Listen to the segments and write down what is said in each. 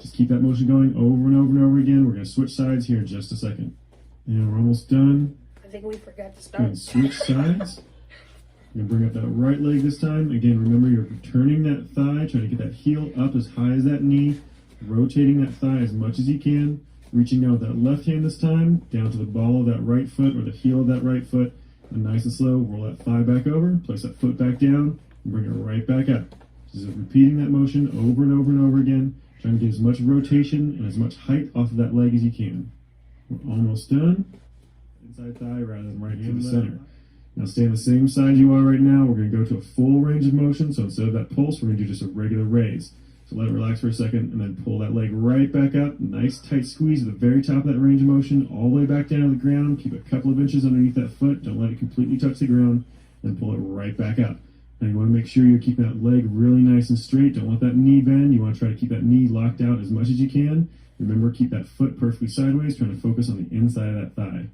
Just keep that motion going over and over and over again. We're going to switch sides here in just a second. And we're almost done. I think we forgot to start. Good. Switch sides. You're going to bring up that right leg this time. Again, remember you're turning that thigh, trying to get that heel up as high as that knee, rotating that thigh as much as you can, reaching down with that left hand this time, down to the ball of that right foot or the heel of that right foot, and nice and slow, roll that thigh back over, place that foot back down, and bring it right back up. Just repeating that motion over and over and over again, trying to get as much rotation and as much height off of that leg as you can. We're almost done. Inside thigh rather than right to the center. Now stay on the same side you are right now. We're going to go to a full range of motion. So instead of that pulse, we're going to do just a regular raise. So let it relax for a second and then pull that leg right back up. Nice tight squeeze at the very top of that range of motion, all the way back down to the ground. Keep a couple of inches underneath that foot. Don't let it completely touch the ground. Then pull it right back up. And you want to make sure you're keeping that leg really nice and straight. Don't let that knee bend. You want to try to keep that knee locked out as much as you can. Remember, keep that foot perfectly sideways, trying to focus on the inside of that thigh.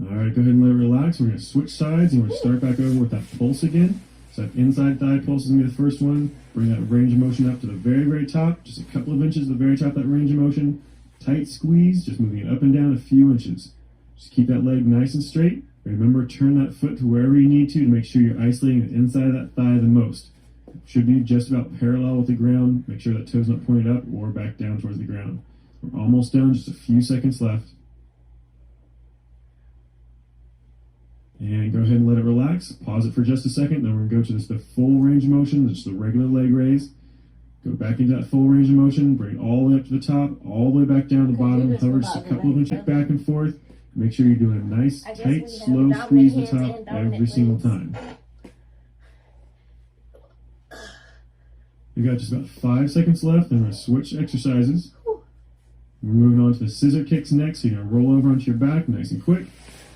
All right, go ahead and let it relax. We're going to switch sides, and we're going to start back over with that pulse again. So that inside thigh pulse is going to be the first one. Bring that range of motion up to the very, very top, just a couple of inches at the very top of that range of motion. Tight squeeze, just moving it up and down a few inches. Just keep that leg nice and straight. Remember, turn that foot to wherever you need to make sure you're isolating the inside of that thigh the most. It should be just about parallel with the ground. Make sure that toe's not pointed up or back down towards the ground. We're almost done, just a few seconds left. And go ahead and let it relax. Pause it for just a second. Then we're going to go to just the full range of motion, just the regular leg raise. Go back into that full range of motion. Bring it all the way up to the top, all the way back down to the bottom. Hover just a couple of inches back and forth. Make sure you're doing a nice, tight, slow squeeze at the top every single time. We got just about 5 seconds left, and we're going to switch exercises. We're moving on to the scissor kicks next. So you're going to roll over onto your back nice and quick.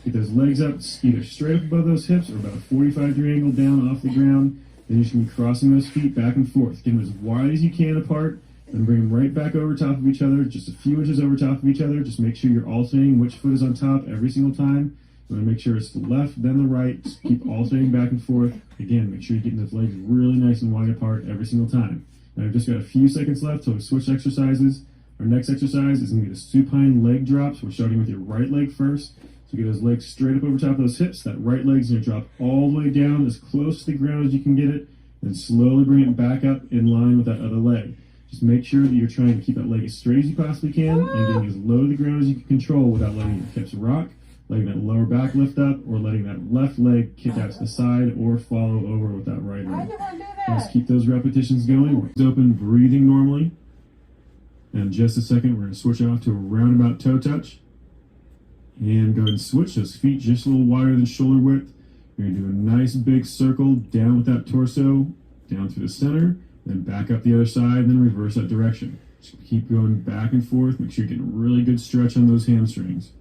Get those legs up, either straight up above those hips or about a 45-degree angle down off the ground. Then you're just going to be crossing those feet back and forth. Get them as wide as you can apart, then bring them right back over top of each other, just a few inches over top of each other. Just make sure you're alternating which foot is on top every single time. You want to make sure it's the left, then the right. Just keep alternating back and forth. Again, make sure you're getting those legs really nice and wide apart every single time. Now we've just got a few seconds left till we switch exercises. Our next exercise is going to be the supine leg drops. We're starting with your right leg first. So get those legs straight up over top of those hips. That right leg's going to drop all the way down as close to the ground as you can get it. Then slowly bring it back up in line with that other leg. Just make sure that you're trying to keep that leg as straight as you possibly can and getting as low to the ground as you can control without letting your hips rock, letting that lower back lift up, or letting that left leg kick out to the side or follow over with that right leg. Let's keep those repetitions going. We're open, breathing normally. And in just a second, we're going to switch off to a roundabout toe touch. And go ahead and switch those feet just a little wider than shoulder width. You're going to do a nice big circle down with that torso, down through the center, then back up the other side, and then reverse that direction. Just keep going back and forth. Make sure you're getting a really good stretch on those hamstrings.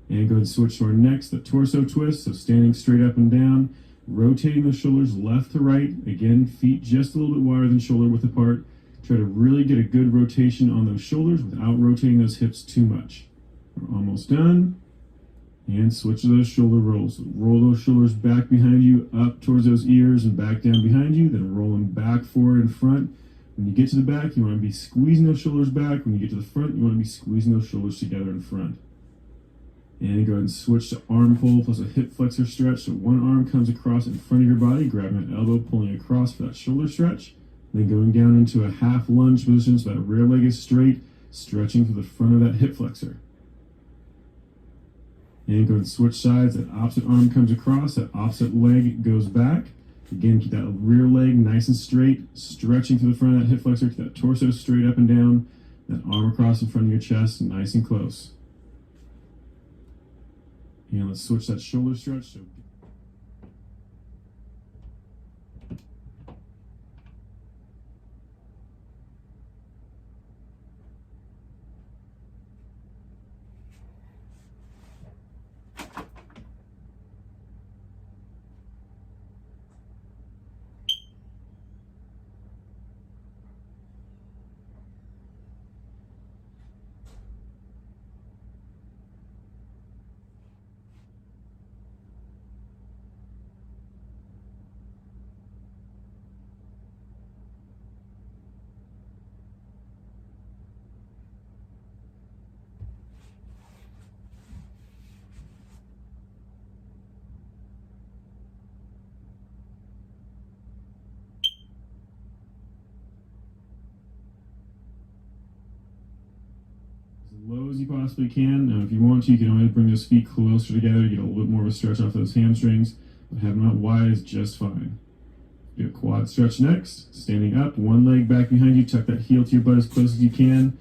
And go ahead and switch to our next, the torso twist. So standing straight up and down, rotating those shoulders left to right. Again, feet just a little bit wider than shoulder width apart. Try to really get a good rotation on those shoulders without rotating those hips too much. We're almost done. And switch to those shoulder rolls. Roll those shoulders back behind you, up towards those ears and back down behind you. Then roll them back, forward, and front. When you get to the back, you want to be squeezing those shoulders back. When you get to the front, you want to be squeezing those shoulders together in front. And go ahead and switch to arm pull plus a hip flexor stretch. So one arm comes across in front of your body, grabbing that elbow, pulling across for that shoulder stretch. Then going down into a half lunge position so that rear leg is straight, stretching to the front of that hip flexor. And go and switch sides. That opposite arm comes across, that opposite leg goes back. Again, keep that rear leg nice and straight, stretching to the front of that hip flexor, keep that torso straight up and down, that arm across in front of your chest, nice and close. And let's switch that shoulder stretch. So as you possibly can. Now, if you want to, you can always bring those feet closer together to get a little bit more of a stretch off those hamstrings, but having them out wide is just fine. Do a quad stretch next. Standing up, one leg back behind you, tuck that heel to your butt as close as you can.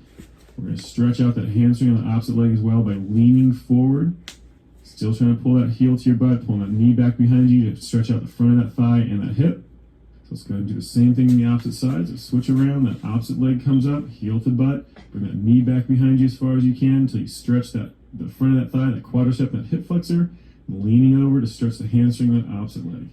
We're going to stretch out that hamstring on the opposite leg as well by leaning forward. Still trying to pull that heel to your butt, pulling that knee back behind you to stretch out the front of that thigh and that hip. So let's go ahead and do the same thing on the opposite side. So switch around, that opposite leg comes up, heel to butt. Bring that knee back behind you as far as you can until you stretch the front of that thigh, that quadricep, that hip flexor. Leaning over to stretch the hamstring on that opposite leg.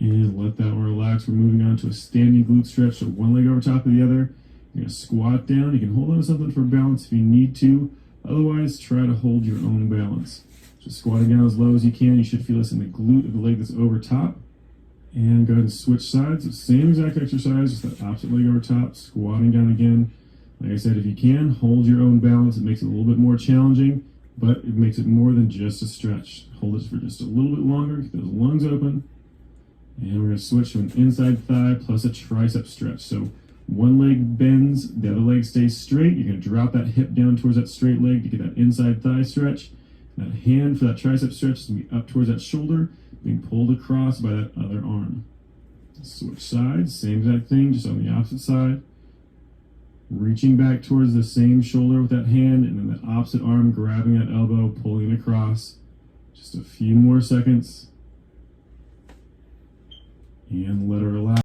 And let that one relax. We're moving on to a standing glute stretch. So one leg over top of the other. You're going to squat down. You can hold on to something for balance if you need to. Otherwise, try to hold your own balance. Just squatting down as low as you can. You should feel this in the glute of the leg that's over top. And go ahead and switch sides. So same exact exercise, just that opposite leg over top, squatting down again. Like I said, if you can, hold your own balance. It makes it a little bit more challenging, but it makes it more than just a stretch. Hold this for just a little bit longer. Keep those lungs open. And we're going to switch to an inside thigh plus a tricep stretch. So one leg bends, the other leg stays straight. You're going to drop that hip down towards that straight leg to get that inside thigh stretch. And that hand for that tricep stretch is going to be up towards that shoulder, being pulled across by that other arm. Switch sides, same exact thing, just on the opposite side. Reaching back towards the same shoulder with that hand, and then the opposite arm grabbing that elbow, pulling it across. Just a few more seconds. And let it relax.